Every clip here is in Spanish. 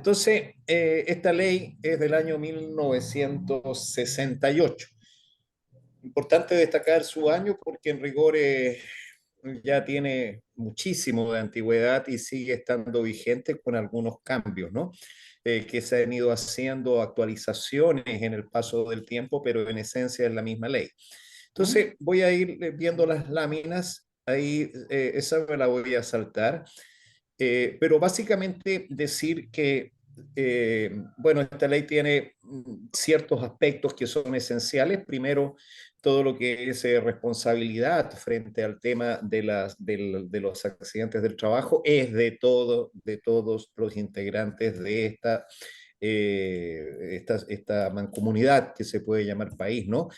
Entonces, esta ley es del año 1968. Importante destacar su año porque en rigor ya tiene muchísimo de antigüedad y sigue estando vigente con algunos cambios, ¿no? Que se han ido haciendo actualizaciones en el paso del tiempo, pero en esencia es la misma ley. ¿Mm? Entonces, voy a ir viendo las láminas, ahí esa me la voy a saltar. Pero básicamente decir que, bueno, esta ley tiene ciertos aspectos que son esenciales. Primero, todo lo que es responsabilidad frente al tema de los accidentes del trabajo es de todos los integrantes de esta mancomunidad que se puede llamar país, ¿no?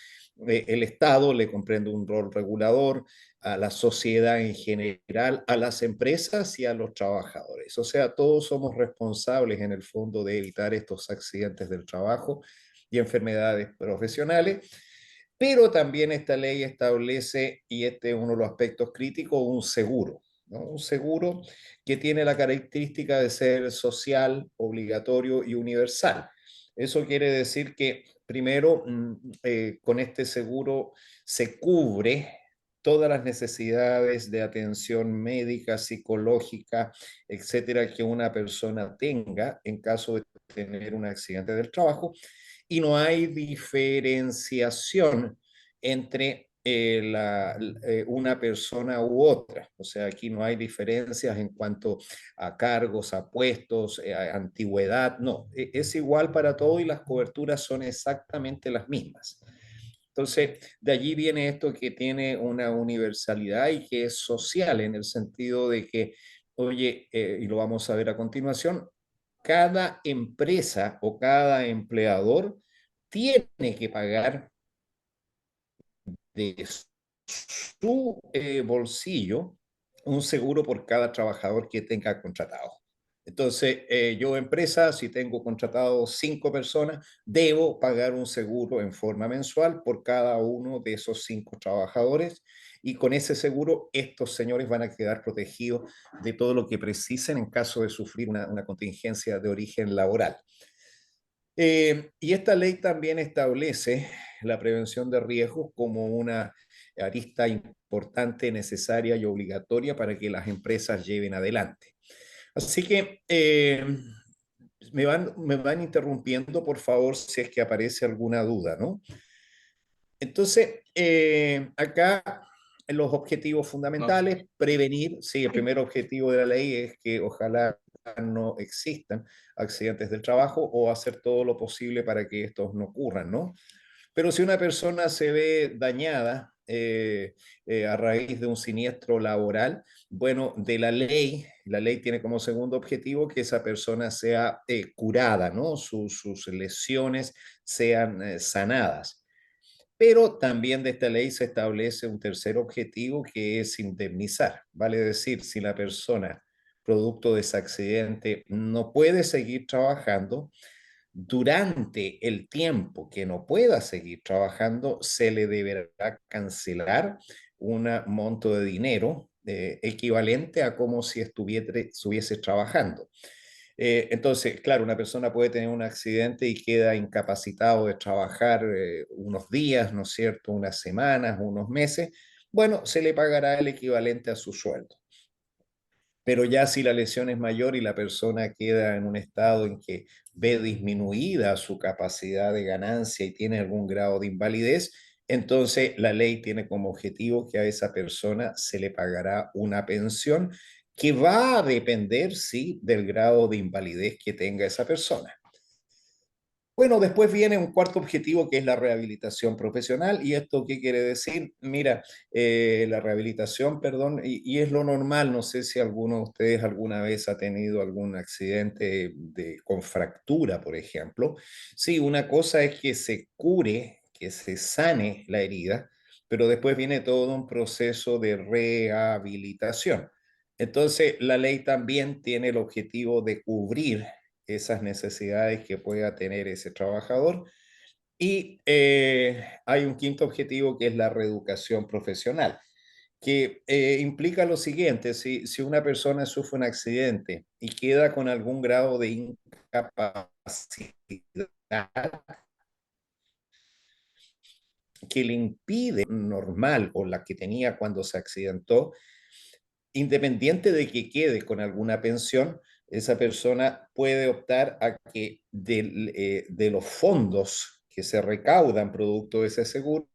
El Estado le comprende un rol regulador, a la sociedad en general, a las empresas y a los trabajadores. O sea, todos somos responsables en el fondo de evitar estos accidentes del trabajo y enfermedades profesionales, pero también esta ley establece, y este es uno de los aspectos críticos, un seguro, ¿no? Un seguro que tiene la característica de ser social, obligatorio y universal. Eso quiere decir que primero, con este seguro se cubre todas las necesidades de atención médica, psicológica, etcétera, que una persona tenga en caso de tener un accidente del trabajo, y no hay diferenciación entre una persona u otra. O sea, aquí no hay diferencias en cuanto a cargos, a puestos, a antigüedad, no, es igual para todo y las coberturas son exactamente las mismas. Entonces, de allí viene esto que tiene una universalidad y que es social en el sentido de que, oye, y lo vamos a ver a continuación, cada empresa o cada empleador tiene que pagar de su bolsillo un seguro por cada trabajador que tenga contratado. Entonces, yo empresa, si tengo contratado 5 personas, debo pagar un seguro en forma mensual por cada uno de esos 5 trabajadores, y con ese seguro estos señores van a quedar protegidos de todo lo que precisen en caso de sufrir una contingencia de origen laboral. Y esta ley también establece la prevención de riesgos como una arista importante, necesaria y obligatoria para que las empresas lleven adelante. Así que me van interrumpiendo, por favor, si es que aparece alguna duda, ¿no? Entonces, acá los objetivos No, sí. fundamentales, prevenir, sí, el primer objetivo de la ley es que ojalá no existan accidentes del trabajo o hacer todo lo posible para que estos no ocurran, ¿no? Pero si una persona se ve dañada a raíz de un siniestro laboral, bueno, de la ley tiene como segundo objetivo que esa persona sea curada, ¿no? Sus lesiones sean sanadas. Pero también de esta ley se establece un tercer objetivo que es indemnizar. Vale decir, si la persona, producto de ese accidente, no puede seguir trabajando, durante el tiempo que no pueda seguir trabajando, se le deberá cancelar un monto de dinero equivalente a como si estuviese trabajando. Entonces, claro, una persona puede tener un accidente y queda incapacitado de trabajar unos días, ¿no es cierto?, unas semanas, unos meses. Bueno, se le pagará el equivalente a su sueldo. Pero ya si la lesión es mayor y la persona queda en un estado en que ve disminuida su capacidad de ganancia y tiene algún grado de invalidez, entonces la ley tiene como objetivo que a esa persona se le pagará una pensión que va a depender, sí, del grado de invalidez que tenga esa persona. Bueno, después viene un cuarto objetivo que es la rehabilitación profesional. ¿Y esto qué quiere decir? Mira, la rehabilitación, perdón, y es lo normal. No sé si alguno de ustedes alguna vez ha tenido algún accidente con fractura, por ejemplo. Sí, una cosa es que se cure, que se sane la herida, pero después viene todo un proceso de rehabilitación. Entonces, la ley también tiene el objetivo de cubrir esas necesidades que pueda tener ese trabajador. Y hay un quinto objetivo que es la reeducación profesional, que implica lo siguiente: si una persona sufre un accidente y queda con algún grado de capacidad que le impide normal o la que tenía cuando se accidentó, independiente de que quede con alguna pensión, esa persona puede optar a que de los fondos que se recaudan producto de ese seguro,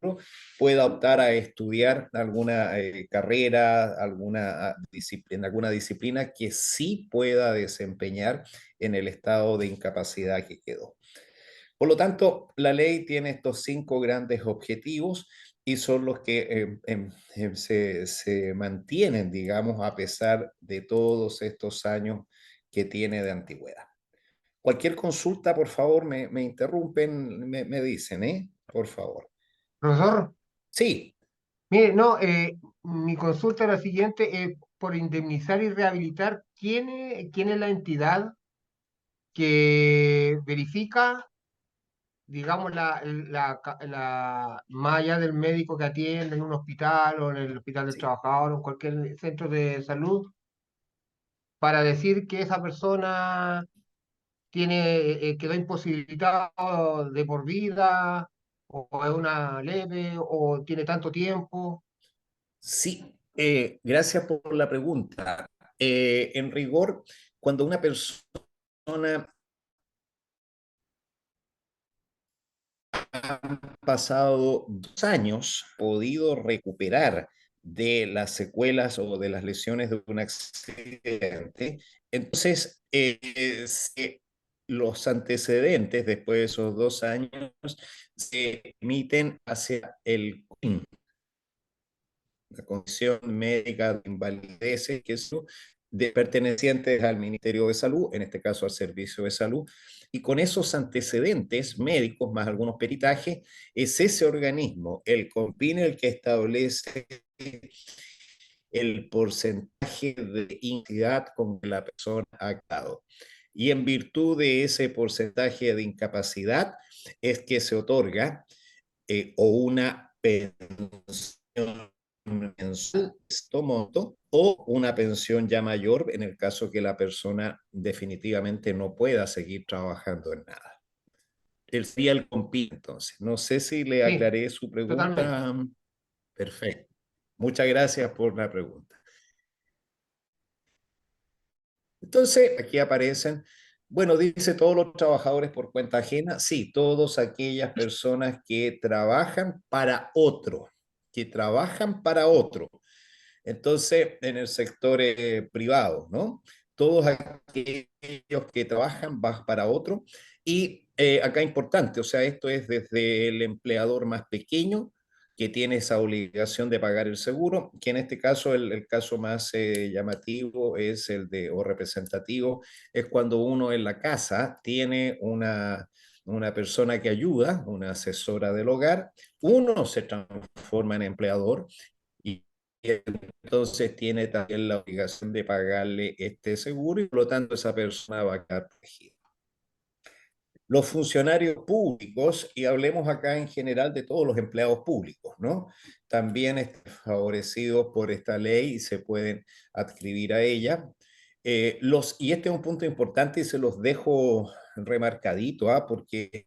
pueda optar a estudiar alguna carrera, alguna disciplina que sí pueda desempeñar en el estado de incapacidad que quedó. Por lo tanto, la ley tiene estos 5 grandes objetivos y son los que se mantienen, digamos, a pesar de todos estos años que tiene de antigüedad. Cualquier consulta, por favor, me interrumpen, me dicen, ¿eh? Por favor. Profesor, Sí, mire, no, mi consulta es la siguiente, por indemnizar y rehabilitar, ¿quién es la entidad que verifica, digamos, más allá del médico que atiende en un hospital o en el hospital del sí. trabajador o en cualquier centro de salud, para decir que esa persona quedó imposibilitado de por vida, o es una leve, o tiene tanto tiempo? Sí, gracias por la pregunta. En rigor, cuando una persona han pasado 2 años, podido recuperar de las secuelas o de las lesiones de un accidente, entonces los antecedentes después de esos 2 años se emiten hacia el CUIN, la condición médica de invalidez, que es de pertenecientes al Ministerio de Salud, en este caso al Servicio de Salud, y con esos antecedentes médicos más algunos peritajes, es ese organismo, el CONPIN, el que establece el porcentaje de incapacidad con que la persona ha quedado. Y en virtud de ese porcentaje de incapacidad es que se otorga o una pensión mensual esto monto, o una pensión ya mayor en el caso que la persona definitivamente no pueda seguir trabajando en nada. Él sería el compite, entonces. No sé si le Sí, aclaré su totalmente. pregunta. Perfecto. Muchas gracias por la pregunta. Entonces, aquí aparecen, bueno, dice todos los trabajadores por cuenta ajena. Sí, todas aquellas personas que trabajan para otro, que trabajan para otro. Entonces, en el sector privado, ¿no? Todos aquellos que trabajan para otro. Y acá importante, o sea, esto es desde el empleador más pequeño que tiene esa obligación de pagar el seguro, que en este caso el caso más llamativo es el de, o representativo, es cuando uno en la casa tiene una persona que ayuda, una asesora del hogar, uno se transforma en empleador y entonces tiene también la obligación de pagarle este seguro y por lo tanto esa persona va a quedar protegida. Los funcionarios públicos, y hablemos acá en general de todos los empleados públicos, ¿no? También están favorecidos por esta ley y se pueden adscribir a ella. Y este es un punto importante y se los dejo remarcadito, ¿ah? Porque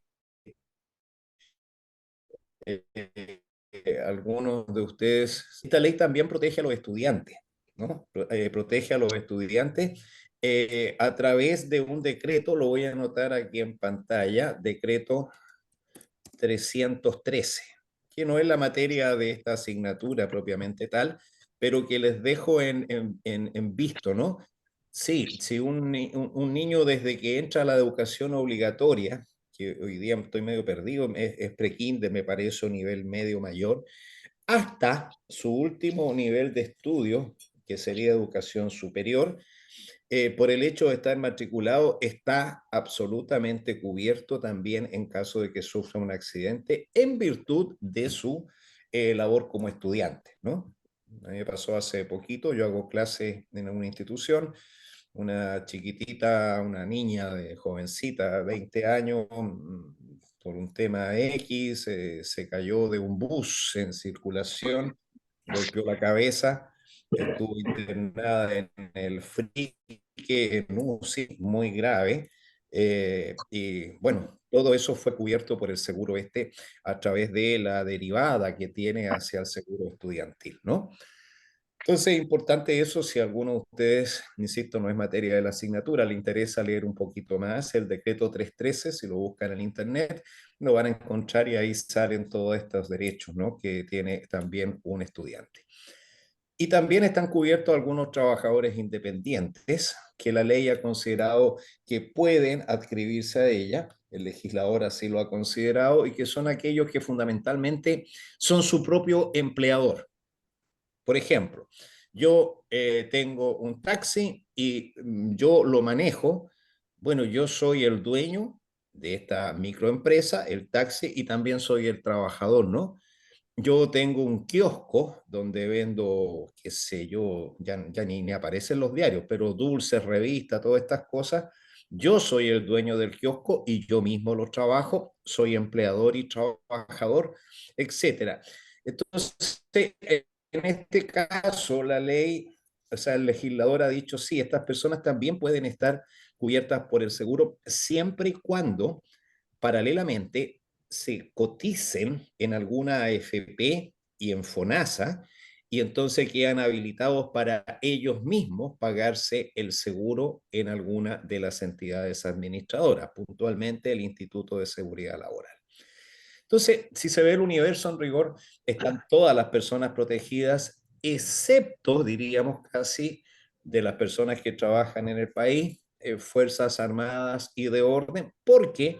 algunos de ustedes, esta ley también protege a los estudiantes, ¿no? Protege a los estudiantes a través de un decreto, lo voy a anotar aquí en pantalla, decreto 313, que no es la materia de esta asignatura propiamente tal, pero que les dejo en visto, ¿no? Sí, si un niño desde que entra a la educación obligatoria, que hoy día estoy medio perdido, es prekinder, me parece, o nivel medio mayor, hasta su último nivel de estudio, que sería educación superior, por el hecho de estar matriculado, está absolutamente cubierto también en caso de que sufra un accidente en virtud de su labor como estudiante, ¿no? A mí me pasó hace poquito, yo hago clases en una institución, una chiquitita, una niña de jovencita, 20 años, por un tema X, se cayó de un bus en circulación, golpeó la cabeza, estuvo internada en el FRIC, en UCI, muy grave, Y bueno, todo eso fue cubierto por el seguro este a través de la derivada que tiene hacia el seguro estudiantil, ¿no? Entonces, es importante eso, si alguno de ustedes, insisto, no es materia de la asignatura, le interesa leer un poquito más el decreto 313, si lo buscan en internet, lo van a encontrar y ahí salen todos estos derechos, ¿no? Que tiene también un estudiante. Y también están cubiertos algunos trabajadores independientes que la ley ha considerado que pueden adscribirse a ella, el legislador así lo ha considerado, y que son aquellos que fundamentalmente son su propio empleador. Por ejemplo, yo tengo un taxi y yo lo manejo. Bueno, yo soy el dueño de esta microempresa, el taxi, y también soy el trabajador, ¿no? Yo tengo un kiosco donde vendo, qué sé yo, ya ni aparecen los diarios, pero dulces, revistas, todas estas cosas. Yo soy el dueño del kiosco y yo mismo lo trabajo, soy empleador y trabajador, etcétera. Entonces, en este caso, la ley, o sea, el legislador ha dicho, sí, estas personas también pueden estar cubiertas por el seguro siempre y cuando paralelamente se coticen en alguna AFP y en FONASA y entonces quedan habilitados para ellos mismos pagarse el seguro en alguna de las entidades administradoras, puntualmente el Instituto de Seguridad Laboral. Entonces, si se ve el universo en rigor, están todas las personas protegidas, excepto, diríamos casi, de las personas que trabajan en el país, Fuerzas Armadas y de orden, porque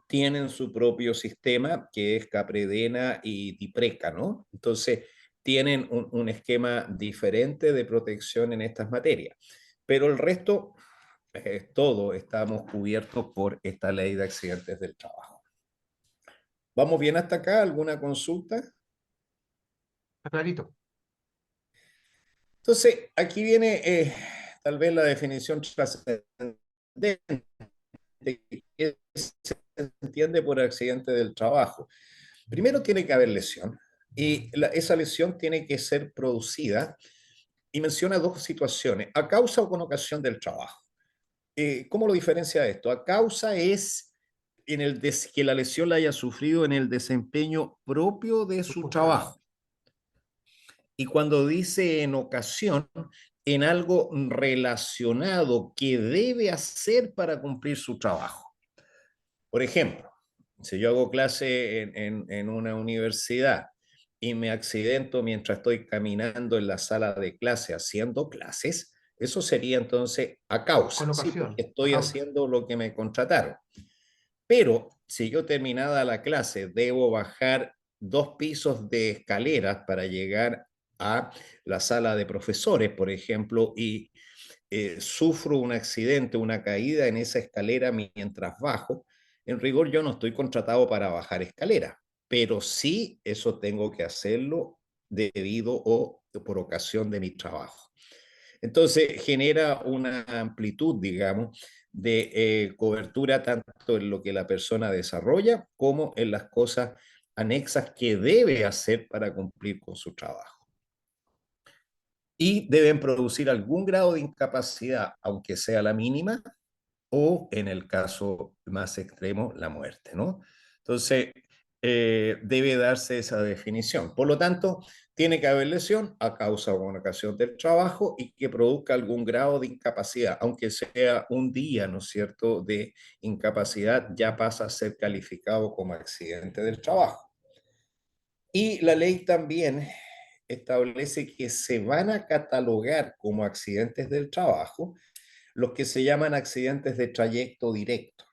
tienen su propio sistema que es Capredena y Dipreca, ¿no? Entonces, tienen un esquema diferente de protección en estas materias. Pero el resto, todo estamos cubiertos por esta ley de accidentes del trabajo. ¿Vamos bien hasta acá? ¿Alguna consulta? Está clarito. Entonces, aquí viene tal vez la definición trascendente que se entiende por accidente del trabajo. Primero tiene que haber lesión y esa lesión tiene que ser producida y menciona dos situaciones, a causa o con ocasión del trabajo. ¿Cómo lo diferencia esto? A causa es que la lesión la haya sufrido en el desempeño propio de Sus su funciones. trabajo. Y cuando dice en ocasión, en algo relacionado que debe hacer para cumplir su trabajo. Por ejemplo, si yo hago clase en una universidad y me accidento mientras estoy caminando en la sala de clase haciendo clases, eso sería entonces a causa, Con ¿sí? Porque ocasión, a estoy causa. haciendo lo que me contrataron. Pero si yo terminada la clase debo bajar 2 pisos de escaleras para llegar a la sala de profesores, por ejemplo, y sufro un accidente, una caída en esa escalera mientras bajo, en rigor yo no estoy contratado para bajar escalera, pero sí eso tengo que hacerlo debido o por ocasión de mi trabajo. Entonces genera una amplitud, digamos, de cobertura tanto en lo que la persona desarrolla como en las cosas anexas que debe hacer para cumplir con su trabajo. Y deben producir algún grado de incapacidad, aunque sea la mínima, o en el caso más extremo, la muerte, ¿no? Entonces, debe darse esa definición. Por lo tanto, tiene que haber lesión a causa o con ocasión del trabajo y que produzca algún grado de incapacidad, aunque sea un día, ¿no es cierto?, de incapacidad, ya pasa a ser calificado como accidente del trabajo. Y la ley también establece que se van a catalogar como accidentes del trabajo los que se llaman accidentes de trayecto directo.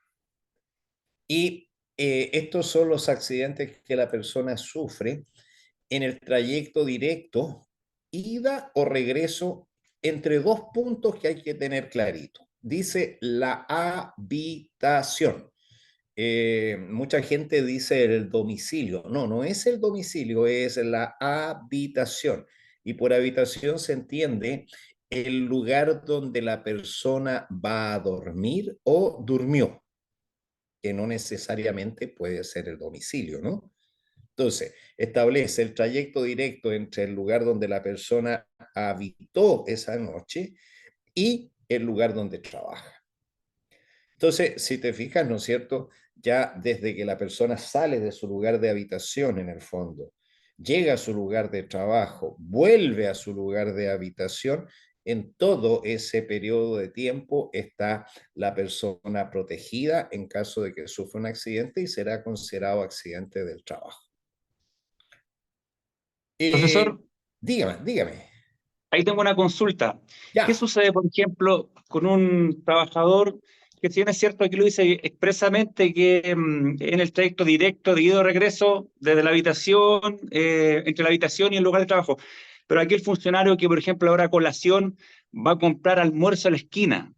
Y estos son los accidentes que la persona sufre en el trayecto directo, ida o regreso, entre dos puntos que hay que tener clarito. Dice la habitación. Mucha gente dice el domicilio. No, no es el domicilio, es la habitación. Y por habitación se entiende el lugar donde la persona va a dormir o durmió, que no necesariamente puede ser el domicilio, ¿no? Entonces, establece el trayecto directo entre el lugar donde la persona habitó esa noche y el lugar donde trabaja. Entonces, si te fijas, ¿no es cierto? Ya desde que la persona sale de su lugar de habitación en el fondo, llega a su lugar de trabajo, vuelve a su lugar de habitación, en todo ese periodo de tiempo está la persona protegida en caso de que sufra un accidente y será considerado accidente del trabajo. Eh, Profesor, dígame, dígame. ahí tengo una consulta. ¿Qué Ya, sucede, por ejemplo, con un trabajador que si bien es cierto que lo dice expresamente que en el trayecto directo de ida o regreso desde la habitación, entre la habitación y el lugar de trabajo, pero aquí el funcionario que, por ejemplo, ahora a colación va a comprar almuerzo a la esquina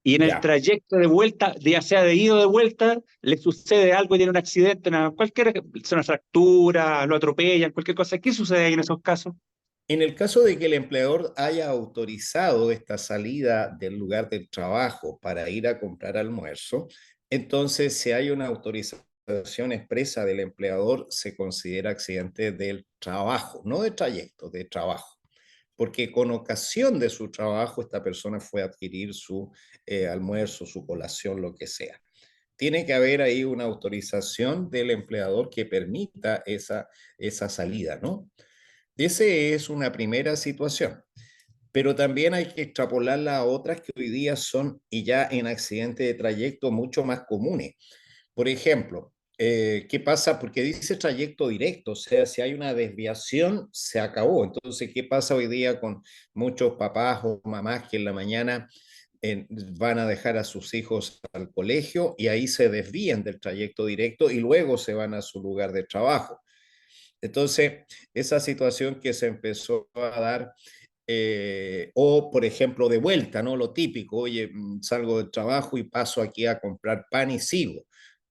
y en el ya. trayecto de vuelta, ya sea de ida o de vuelta, le sucede algo y tiene un accidente, cualquier, una fractura, lo atropellan, cualquier cosa? ¿Qué sucede ahí en esos casos? En el caso de que el empleador haya autorizado esta salida del lugar del trabajo para ir a comprar almuerzo, entonces si hay una autorización expresa del empleador, se considera accidente del trabajo, no de trayecto, de trabajo. Porque con ocasión de su trabajo, esta persona fue a adquirir su almuerzo, su colación, lo que sea. Tiene que haber ahí una autorización del empleador que permita esa salida, ¿no? Esa es una primera situación, pero también hay que extrapolarla a otras que hoy día son, y ya en accidentes de trayecto, mucho más comunes. Por ejemplo, ¿qué pasa? Porque dice trayecto directo, o sea, si hay una desviación, se acabó. Entonces, ¿qué pasa hoy día con muchos papás o mamás que en la mañana van a dejar a sus hijos al colegio y ahí se desvían del trayecto directo y luego se van a su lugar de trabajo? Entonces, esa situación que se empezó a dar, o por ejemplo, de vuelta, ¿no? Lo típico, oye, salgo del trabajo y paso aquí a comprar pan y sigo,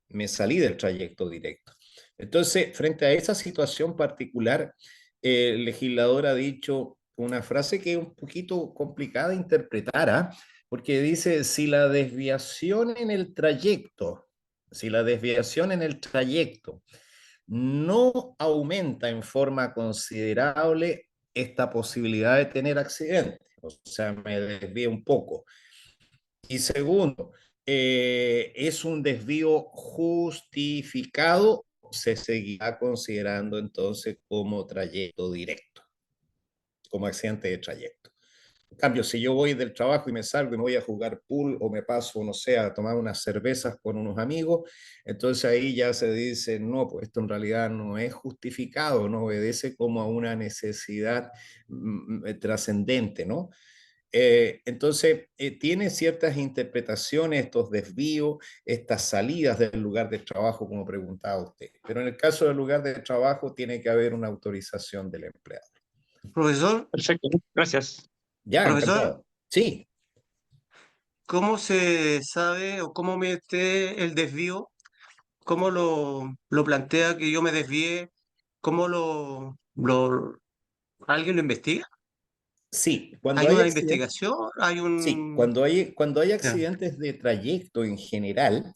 me salí del trayecto directo. Entonces, frente a esa situación particular, el legislador ha dicho una frase que es un poquito complicada de interpretar, ¿ah? Porque dice, si la desviación en el trayecto no aumenta en forma considerable esta posibilidad de tener accidentes. O sea, me desvío un poco. Y segundo, es un desvío justificado, se seguirá considerando entonces como trayecto directo, como accidente de trayecto. En cambio, si yo voy del trabajo y me salgo y me voy a jugar pool o me paso, no sé, a tomar unas cervezas con unos amigos, entonces ahí ya se dice, no, pues esto en realidad no es justificado, no obedece como a una necesidad trascendente, ¿no? Entonces, tiene ciertas interpretaciones, estos desvíos, estas salidas del lugar de trabajo, como preguntaba usted. Pero en el caso del lugar de trabajo, tiene que haber una autorización del empleado. Profesor, Perfecto, gracias. Ya, profesor, encantado. Sí. ¿cómo se sabe o cómo mide usted el desvío? ¿Cómo lo plantea que yo me desvíe? ¿Cómo alguien lo investiga? Sí, cuando ¿Hay hay una accidentes, investigación? ¿Hay sí, un...? cuando hay Ya. accidentes de trayecto en general,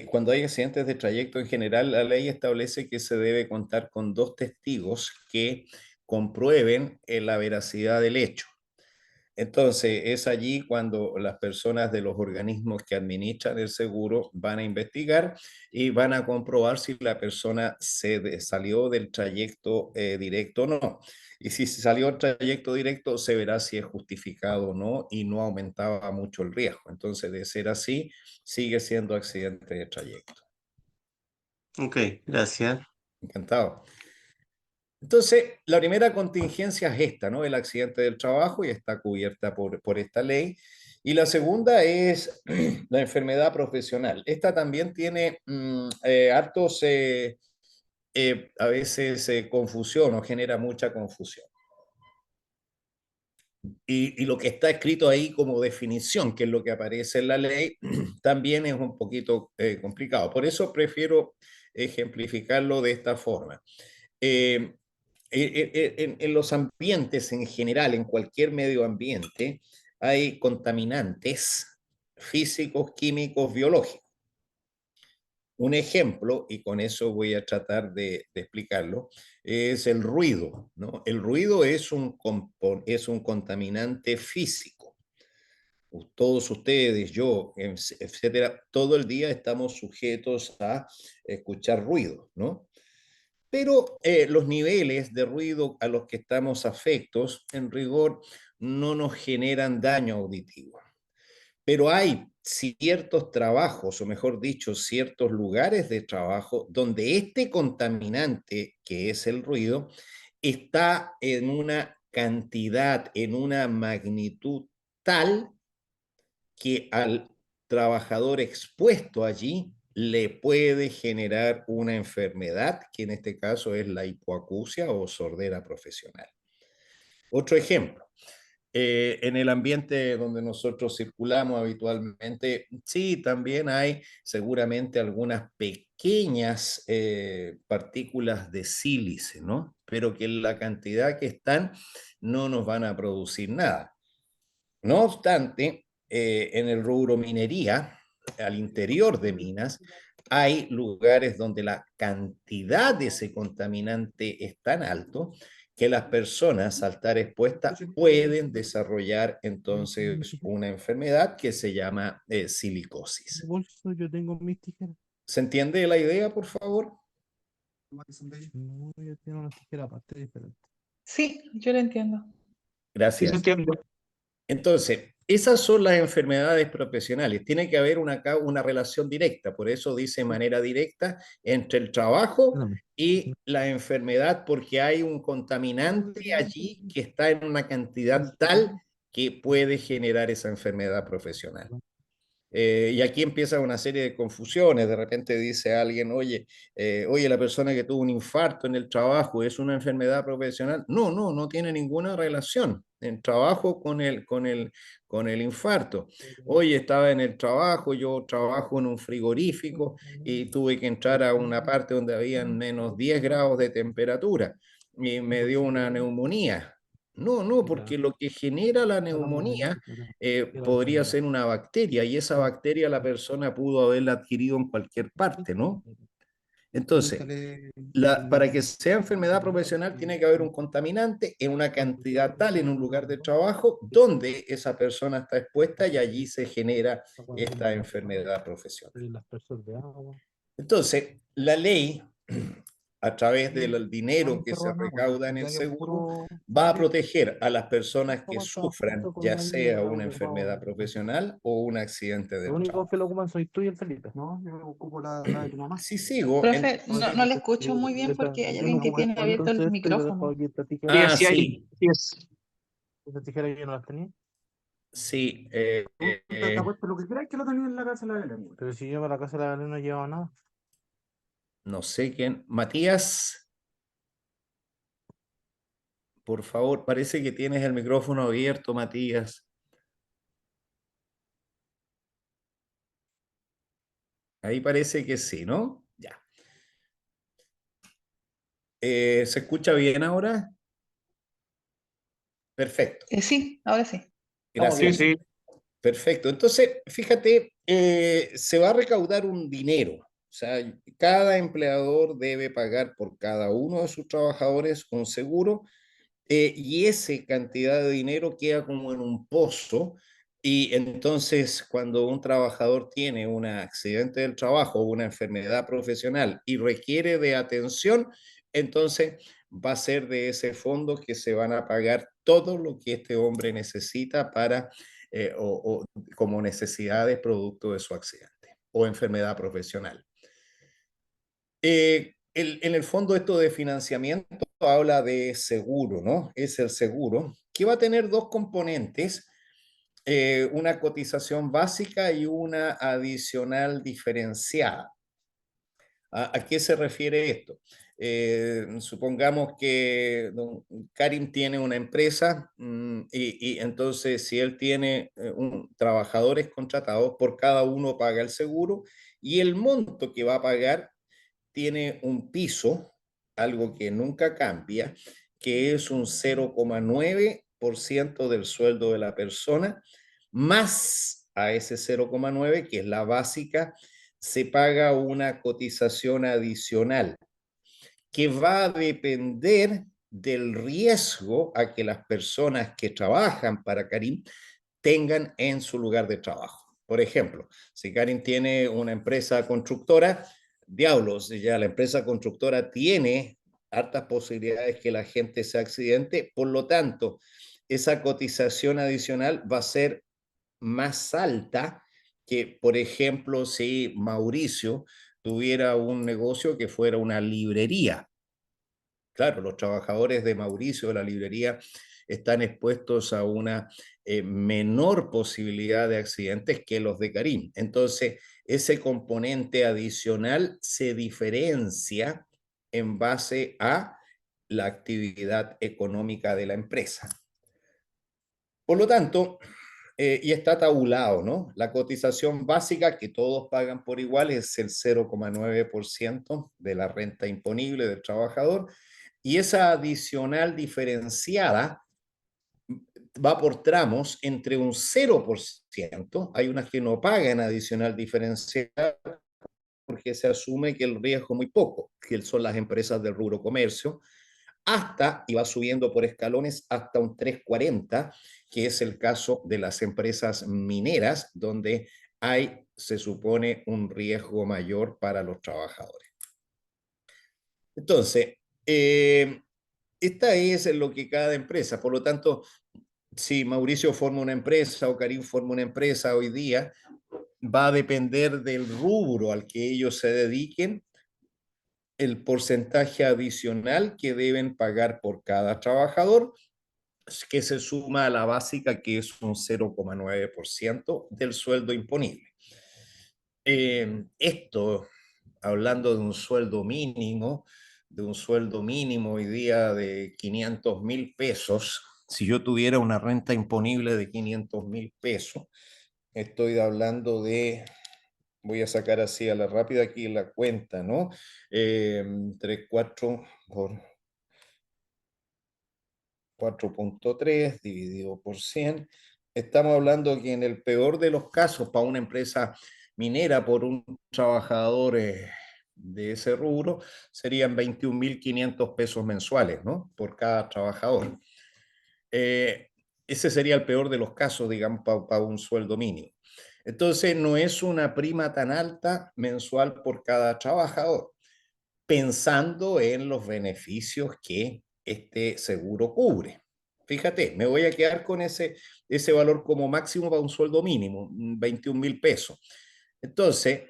cuando hay accidentes de trayecto en general, la ley establece que se debe contar con dos testigos que comprueben la veracidad del hecho. Entonces, es allí cuando las personas de los organismos que administran el seguro van a investigar y van a comprobar si la persona salió del trayecto directo o no. Y si se salió del trayecto directo, se verá si es justificado o no y no aumentaba mucho el riesgo. Entonces, de ser así, sigue siendo accidente de trayecto. Ok, gracias. Encantado. Entonces, la primera contingencia es esta, ¿no? El accidente del trabajo y está cubierta por esta ley. Y la segunda es la enfermedad profesional. Esta también tiene hartos, a veces, confusión o genera mucha confusión. Y lo que está escrito ahí como definición, que es lo que aparece en la ley, también es un poquito complicado. Por eso prefiero ejemplificarlo de esta forma. Eh, en los ambientes en general, en cualquier medio ambiente, hay contaminantes físicos, químicos, biológicos. Un ejemplo, y con eso voy a tratar de explicarlo, es el ruido, ¿no? El ruido es un contaminante físico. todos ustedes, yo, etcétera, todo el día estamos sujetos a escuchar ruido, ¿no? Pero los niveles de ruido a los que estamos afectos, en rigor, no nos generan daño auditivo. Pero hay ciertos trabajos, o mejor dicho, ciertos lugares de trabajo donde este contaminante, que es el ruido, está en una cantidad, en una magnitud tal que al trabajador expuesto allí le puede generar una enfermedad, que en este caso es la hipoacusia o sordera profesional. Otro ejemplo, en el ambiente donde nosotros circulamos habitualmente, sí, también hay seguramente algunas pequeñas partículas de sílice, ¿no? Pero que en la cantidad que están no nos van a producir nada. No obstante, en el rubro minería, al interior de minas, hay lugares donde la cantidad de ese contaminante es tan alto que las personas al estar expuestas pueden desarrollar entonces una enfermedad que se llama silicosis. Bolso, yo tengo mis tijeras. ¿Se entiende la idea, por favor? No, yo tengo una tijera aparte diferente. Sí, yo lo entiendo. Sí, se Gracias. entiende. Entonces, esas son las enfermedades profesionales. Tiene que haber una relación directa, por eso dice de manera directa, entre el trabajo Espérame. y la enfermedad, porque hay un contaminante allí que está en una cantidad tal que puede generar esa enfermedad profesional. Y aquí empieza una serie de confusiones. De repente dice alguien, oye, la persona que tuvo un infarto en el trabajo es una enfermedad profesional. No, no, no tiene ninguna relación el trabajo con el infarto. Oye, estaba en el trabajo, yo trabajo en un frigorífico y tuve que entrar a una parte donde habían menos 10 grados de temperatura y me dio una neumonía. No, no, porque lo que genera la neumonía podría ser una bacteria y esa bacteria la persona pudo haberla adquirido en cualquier parte, ¿no? Entonces, para que sea enfermedad profesional tiene que haber un contaminante en una cantidad tal en un lugar de trabajo donde esa persona está expuesta y allí se genera esta enfermedad profesional. Las personas de agua. Entonces, la ley, a través del dinero que se recauda en el seguro, va a proteger a las personas que sufran, ya sea una enfermedad profesional o un accidente Lo del único trabajo. que lo ocupan soy tú y el Felipe. No, yo ocupo la de tu mamá. Si sigo, Profe, no le escucho muy bien porque hay alguien que tiene abierto el micrófono. Sí, Ah, así sí, ahí. Sí es. Esa tijera yo no las tenía. sí, Te apuesto lo que quieras que lo tenía en la casa de la Belén. Pero si yo para la casa de la Belén no llevaba nada. no sé quién. Matías, por favor, parece que tienes el micrófono abierto, Matías. Ahí parece que sí, ¿no? Ya. ¿Se escucha bien ahora? Perfecto, Sí, ahora sí. Sí, gracias. sí. Perfecto. Entonces, fíjate, se va a recaudar un dinero. O sea, cada empleador debe pagar por cada uno de sus trabajadores un seguro y esa cantidad de dinero queda como en un pozo. Y entonces, cuando un trabajador tiene un accidente del trabajo o una enfermedad profesional y requiere de atención, entonces va a ser de ese fondo que se van a pagar todo lo que este hombre necesita para, como necesidades producto de su accidente o enfermedad profesional. En el fondo esto de financiamiento habla de seguro, ¿no? Es el seguro, que va a tener dos componentes, una cotización básica y una adicional diferenciada. ¿A qué se refiere esto? Supongamos que don Karim tiene una empresa y entonces si él tiene trabajadores contratados, por cada uno paga el seguro y el monto que va a pagar tiene un piso, algo que nunca cambia, que es un 0,9% del sueldo de la persona, más a ese 0,9, que es la básica, se paga una cotización adicional que va a depender del riesgo a que las personas que trabajan para Karim tengan en su lugar de trabajo. Por ejemplo, si Karin tiene una empresa constructora, diablos, ya la empresa constructora tiene hartas posibilidades que la gente se accidente, por lo tanto, esa cotización adicional va a ser más alta que, por ejemplo, si Mauricio tuviera un negocio que fuera una librería. Claro, los trabajadores de Mauricio de la librería están expuestos a una menor posibilidad de accidentes que los de Karim. Entonces, ese componente adicional se diferencia en base a la actividad económica de la empresa. Por lo tanto, y está tabulado, ¿no? La cotización básica que todos pagan por igual es el 0,9% de la renta imponible del trabajador, y esa adicional diferenciada va por tramos entre un 0%, hay unas que no pagan adicional diferenciada porque se asume que el riesgo es muy poco, que son las empresas del rubro comercio, hasta, y va subiendo por escalones, hasta un 3,40, que es el caso de las empresas mineras, donde hay, se supone, un riesgo mayor para los trabajadores. Entonces, esta es lo que cada empresa, por lo tanto, si Mauricio forma una empresa o Karim forma una empresa hoy día, va a depender del rubro al que ellos se dediquen, el porcentaje adicional que deben pagar por cada trabajador, que se suma a la básica, que es un 0,9% del sueldo imponible. Esto, hablando de un sueldo mínimo hoy día de 500.000 pesos, si yo tuviera una renta imponible de 500.000 pesos, estoy hablando de, voy a sacar así a la rápida aquí la cuenta, ¿no? 4 por 4,3 dividido por 100. Estamos hablando que en el peor de los casos, para una empresa minera, por un trabajador de ese rubro, serían 21.500 pesos mensuales, ¿no? Por cada trabajador. Ese sería el peor de los casos, digamos, para un sueldo mínimo. Entonces, no es una prima tan alta mensual por cada trabajador, pensando en los beneficios que este seguro cubre. Fíjate, me voy a quedar con ese valor como máximo para un sueldo mínimo, 21.000 pesos. Entonces,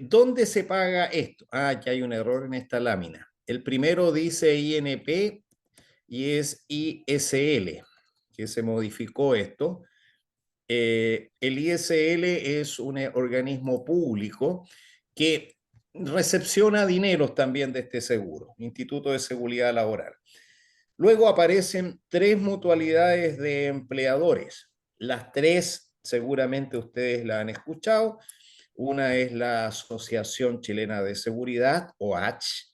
¿dónde se paga esto? Ah, que hay un error en esta lámina. El primero dice INP y es ISL, que se modificó esto. El ISL es un organismo público que recepciona dineros también de este seguro, Instituto de Seguridad Laboral. Luego aparecen 3 mutualidades de empleadores. Las 3 seguramente ustedes la han escuchado. Una es la Asociación Chilena de Seguridad, o ACH.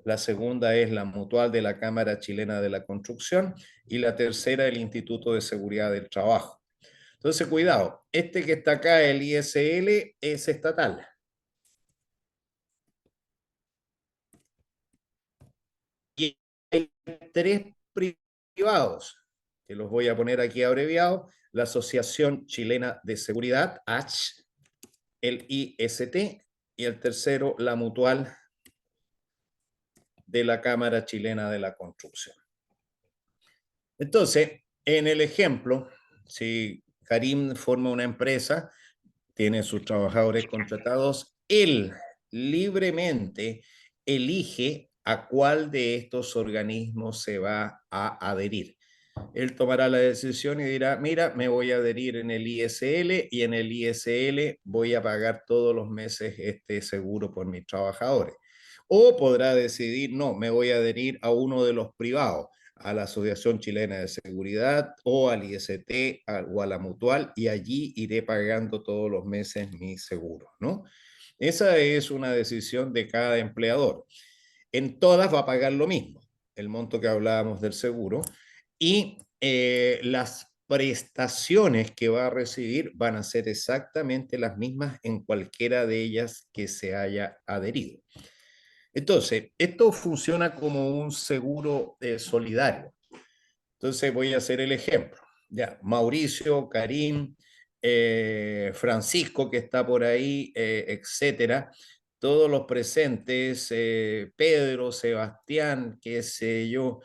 La segunda es la Mutual de la Cámara Chilena de la Construcción. Y la tercera, el Instituto de Seguridad del Trabajo. Entonces, cuidado, este que está acá, el ISL, es estatal. Y hay 3 privados, que los voy a poner aquí abreviados: la Asociación Chilena de Seguridad, ACH, el IST, y el tercero, la Mutual de la Cámara Chilena de la Construcción. Entonces, en el ejemplo, si Karim forma una empresa, tiene sus trabajadores contratados, él libremente elige a cuál de estos organismos se va a adherir. Él tomará la decisión y dirá, mira, me voy a adherir en el ISL, y en el ISL voy a pagar todos los meses este seguro por mis trabajadores. O podrá decidir, no, me voy a adherir a uno de los privados, a la Asociación Chilena de Seguridad o al IST o a la Mutual, y allí iré pagando todos los meses mi seguro, ¿no? Esa es una decisión de cada empleador. En todas va a pagar lo mismo, el monto que hablábamos del seguro, y las prestaciones que va a recibir van a ser exactamente las mismas en cualquiera de ellas que se haya adherido. Entonces, esto funciona como un seguro solidario. Entonces, voy a hacer el ejemplo. Ya, Mauricio, Karim, Francisco que está por ahí, etcétera, todos los presentes, Pedro, Sebastián, qué sé yo,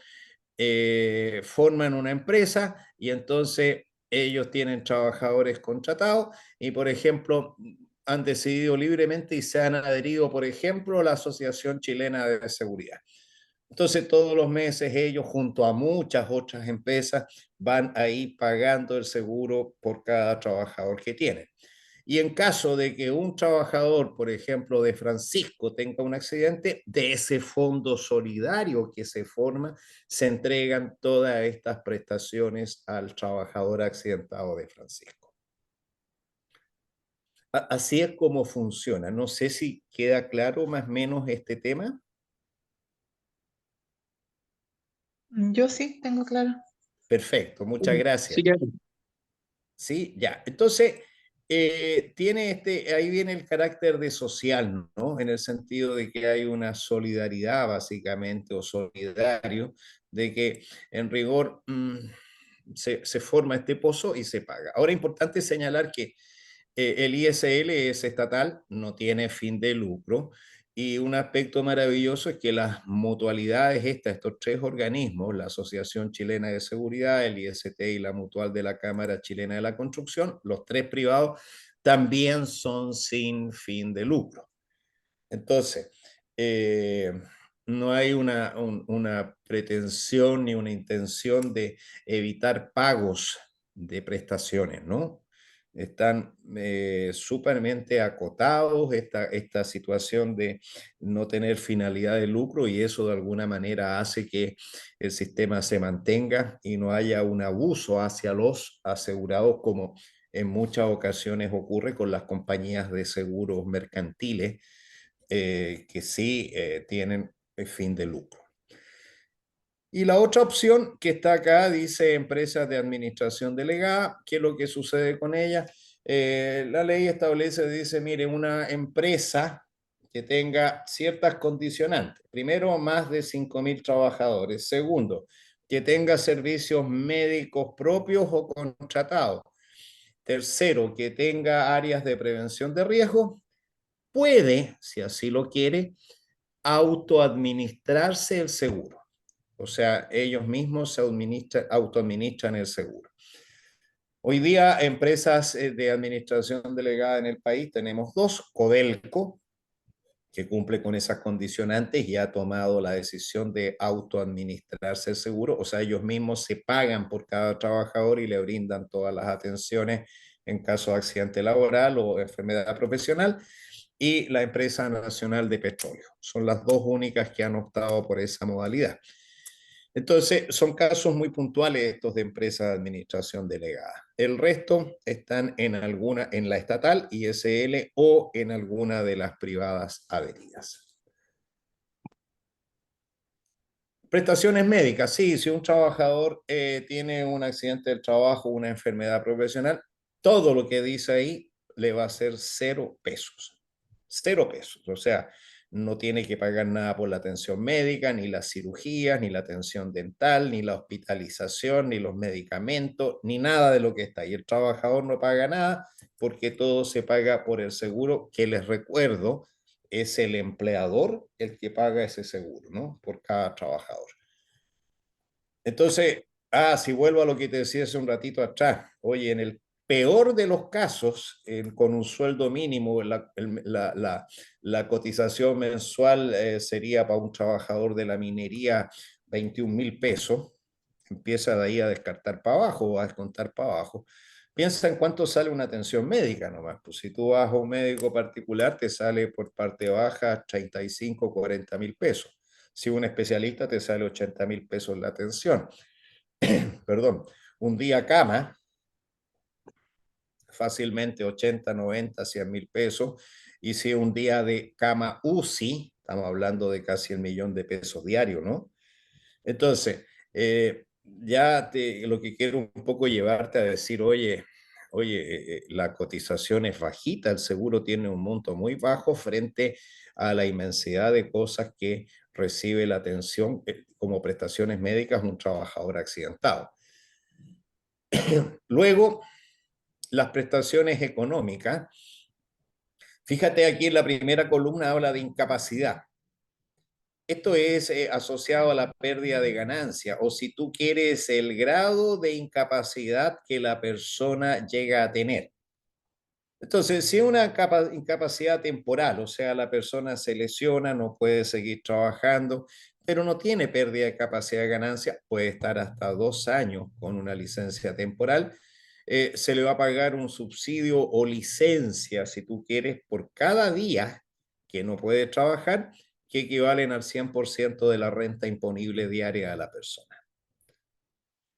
forman una empresa y entonces ellos tienen trabajadores contratados y, por ejemplo, han decidido libremente y se han adherido, por ejemplo, a la Asociación Chilena de Seguridad. Entonces, todos los meses ellos, junto a muchas otras empresas, van ahí pagando el seguro por cada trabajador que tienen. Y en caso de que un trabajador, por ejemplo, de Francisco, tenga un accidente, de ese fondo solidario que se forma, se entregan todas estas prestaciones al trabajador accidentado de Francisco. Así es como funciona. No sé si queda claro más o menos este tema. Yo sí, tengo claro. Perfecto, muchas gracias. Sí, ya. Sí, ya. Entonces, tiene ahí viene el carácter de social, ¿no? En el sentido de que hay una solidaridad, básicamente, o solidario, de que en rigor se forma este pozo y se paga. Ahora, es importante señalar que el ISL es estatal, no tiene fin de lucro, y un aspecto maravilloso es que las mutualidades, estos tres organismos, la Asociación Chilena de Seguridad, el IST y la Mutual de la Cámara Chilena de la Construcción, los tres privados, también son sin fin de lucro. Entonces, no hay una pretensión ni una intención de evitar pagos de prestaciones, ¿no? Están súpermente acotados esta situación de no tener finalidad de lucro y eso de alguna manera hace que el sistema se mantenga y no haya un abuso hacia los asegurados como en muchas ocasiones ocurre con las compañías de seguros mercantiles que sí tienen fin de lucro. Y la otra opción que está acá dice empresas de administración delegada. ¿Qué es lo que sucede con ella? La ley establece, dice, mire, una empresa que tenga ciertas condicionantes. Primero, más de 5.000 trabajadores. Segundo, que tenga servicios médicos propios o contratados. Tercero, que tenga áreas de prevención de riesgo. Puede, si así lo quiere, autoadministrarse el seguro. O sea, ellos mismos se autoadministran el seguro. Hoy día, empresas de administración delegada en el país, tenemos dos. Codelco, que cumple con esas condicionantes y ha tomado la decisión de autoadministrarse el seguro. O sea, ellos mismos se pagan por cada trabajador y le brindan todas las atenciones en caso de accidente laboral o enfermedad profesional. Y la empresa nacional de petróleo. Son las dos únicas que han optado por esa modalidad. Entonces, son casos muy puntuales estos de empresas de administración delegada. El resto están en la estatal, ISL, o en alguna de las privadas adheridas. Prestaciones médicas, sí, si un trabajador tiene un accidente del trabajo, una enfermedad profesional, todo lo que dice ahí le va a ser 0 pesos. 0 pesos, o sea, no tiene que pagar nada por la atención médica, ni las cirugías, ni la atención dental, ni la hospitalización, ni los medicamentos, ni nada de lo que está ahí. El trabajador no paga nada porque todo se paga por el seguro, que les recuerdo, es el empleador el que paga ese seguro, ¿no? Por cada trabajador. Entonces, si vuelvo a lo que te decía hace un ratito atrás, oye, en el peor de los casos, con un sueldo mínimo, la cotización mensual sería para un trabajador de la minería 21.000 pesos, empieza de ahí a descartar para abajo o a descontar para abajo. Piensa en cuánto sale una atención médica nomás. Pues si tú vas a un médico particular, te sale por parte baja 35, 40.000 pesos. Si un especialista te sale 80.000 pesos la atención. Perdón, un día cama, fácilmente 80, 90, 100.000 pesos. Y si un día de cama UCI, estamos hablando de casi 1.000.000 de pesos diarios, ¿no? Entonces, lo que quiero un poco llevarte a decir, oye, la cotización es bajita, el seguro tiene un monto muy bajo frente a la inmensidad de cosas que recibe la atención como prestaciones médicas un trabajador accidentado. Luego, las prestaciones económicas. Fíjate aquí en la primera columna habla de incapacidad. Esto es asociado a la pérdida de ganancia, o si tú quieres, el grado de incapacidad que la persona llega a tener. Entonces, si es una incapacidad temporal, o sea, la persona se lesiona, no puede seguir trabajando, pero no tiene pérdida de capacidad de ganancia, puede estar hasta 2 años con una licencia temporal, se le va a pagar un subsidio o licencia, si tú quieres, por cada día que no puede trabajar, que equivalen al 100% de la renta imponible diaria a la persona.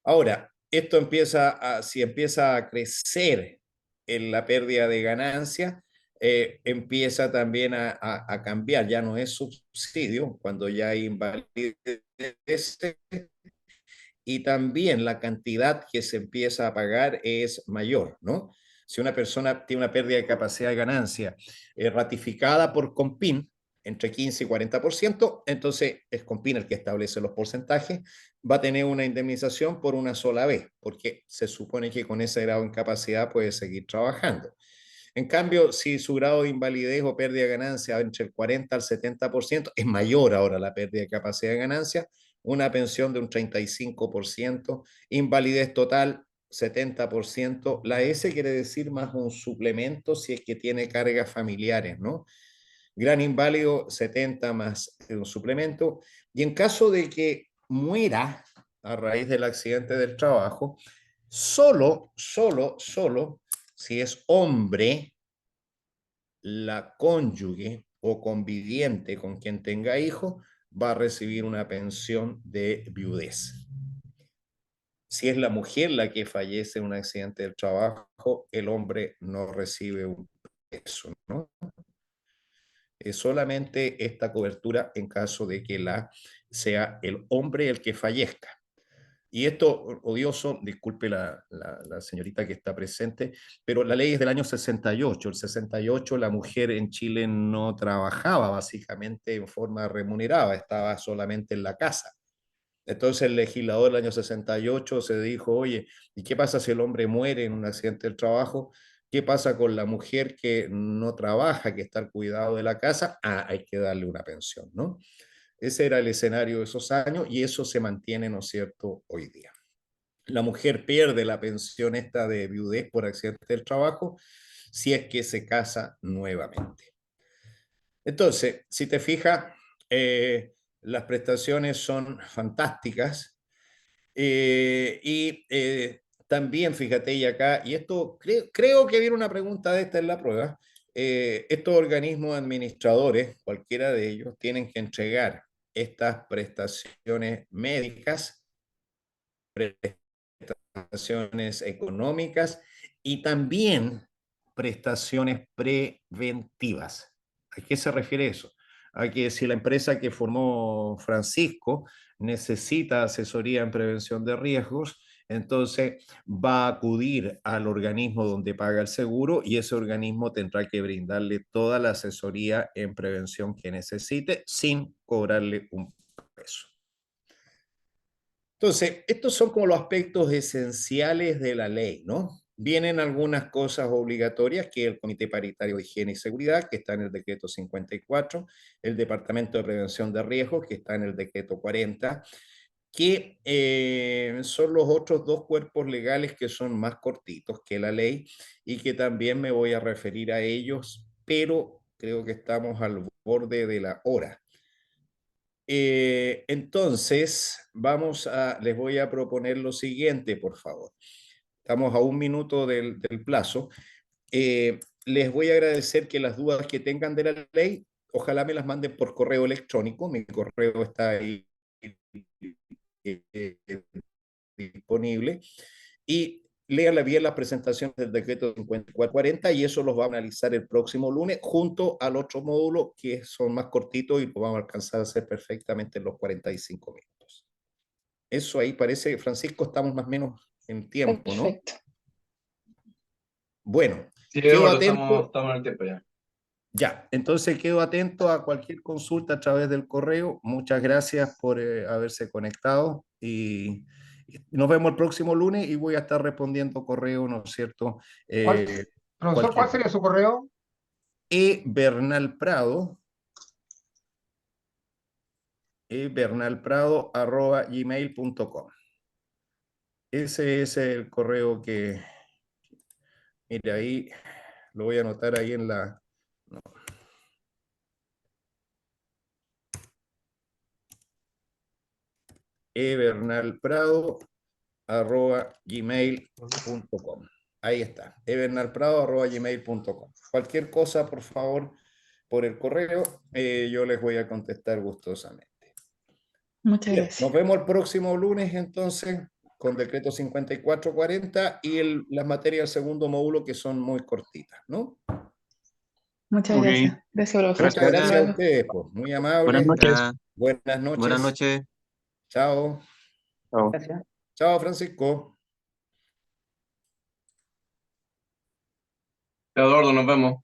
Ahora, esto si empieza a crecer en la pérdida de ganancia, empieza también a cambiar, ya no es subsidio cuando ya hay invalidez, y también la cantidad que se empieza a pagar es mayor, ¿no? Si una persona tiene una pérdida de capacidad de ganancia ratificada por Compin, entre 15 y 40%, entonces es Compin el que establece los porcentajes, va a tener una indemnización por una sola vez, porque se supone que con ese grado de incapacidad puede seguir trabajando. En cambio, si su grado de invalidez o pérdida de ganancia entre el 40 al 70%, es mayor ahora la pérdida de capacidad de ganancia, una pensión de un 35%, invalidez total 70%, la S quiere decir más un suplemento si es que tiene cargas familiares, ¿no? Gran inválido 70 más un suplemento, y en caso de que muera a raíz del accidente del trabajo, solo si es hombre, la cónyuge o conviviente con quien tenga hijos va a recibir una pensión de viudez. Si es la mujer la que fallece en un accidente del trabajo, el hombre no recibe un peso, ¿no? Es solamente esta cobertura en caso de que sea el hombre el que fallezca. Y esto, odioso, disculpe la señorita que está presente, pero la ley es del año 68. El 68 la mujer en Chile no trabajaba básicamente en forma remunerada, estaba solamente en la casa. Entonces el legislador del año 68 se dijo, oye, ¿y qué pasa si el hombre muere en un accidente del trabajo? ¿Qué pasa con la mujer que no trabaja, que está al cuidado de la casa? Ah, hay que darle una pensión, ¿no? Ese era el escenario de esos años y eso se mantiene, ¿no es cierto?, hoy día. La mujer pierde la pensión esta de viudez por accidente del trabajo si es que se casa nuevamente. Entonces, si te fijas, las prestaciones son fantásticas y también, fíjate, y acá, y esto creo que viene una pregunta de esta en la prueba, estos organismos administradores, cualquiera de ellos, tienen que entregar estas prestaciones médicas, prestaciones económicas y también prestaciones preventivas. ¿A qué se refiere eso? A que si la empresa que formó Francisco necesita asesoría en prevención de riesgos, entonces va a acudir al organismo donde paga el seguro y ese organismo tendrá que brindarle toda la asesoría en prevención que necesite sin cobrarle un peso. Entonces, estos son como los aspectos esenciales de la ley, ¿no? Vienen algunas cosas obligatorias, que el Comité Paritario de Higiene y Seguridad, que está en el decreto 54, el Departamento de Prevención de Riesgos, que está en el decreto 40, que son los otros dos cuerpos legales que son más cortitos que la ley y que también me voy a referir a ellos, pero creo que estamos al borde de la hora. Entonces, les voy a proponer lo siguiente, por favor. Estamos a 1 minuto del plazo. Les voy a agradecer que las dudas que tengan de la ley, ojalá me las manden por correo electrónico. Mi correo está ahí disponible. Y léanla bien las presentaciones del decreto 5440 y eso los va a analizar el próximo lunes junto al otro módulo que son más cortitos y lo vamos a alcanzar a hacer perfectamente en los 45 minutos. Eso ahí parece, Francisco, estamos más o menos en tiempo, ¿no? Perfecto. Bueno, sí, quedo bueno, atento. estamos en el tiempo ya. Ya, entonces quedo atento a cualquier consulta a través del correo. Muchas gracias por haberse conectado y Nos vemos el próximo lunes y voy a estar respondiendo correo, ¿no es cierto? Profesor, ¿cuál sería su correo? ebernalprado@gmail.com. Ese es el correo que, mire, ahí lo voy a anotar ahí en la... no. ebernalprado@gmail.com. Ahí está, ebernalprado@gmail.com. Cualquier cosa, por favor, por el correo, yo les voy a contestar gustosamente. Muchas Bien, gracias. nos vemos el próximo lunes entonces con decreto 5440 y las materias del segundo módulo que son muy cortitas, ¿no? Muchas Ok. gracias. Gracias, profesor. Muchas Gracias. gracias a Luego. ustedes, pues, muy Buenas amables. noches. Buenas noches. Buenas noches. Chao. Chao. Gracias. Chao, Francisco. Eduardo, nos vemos.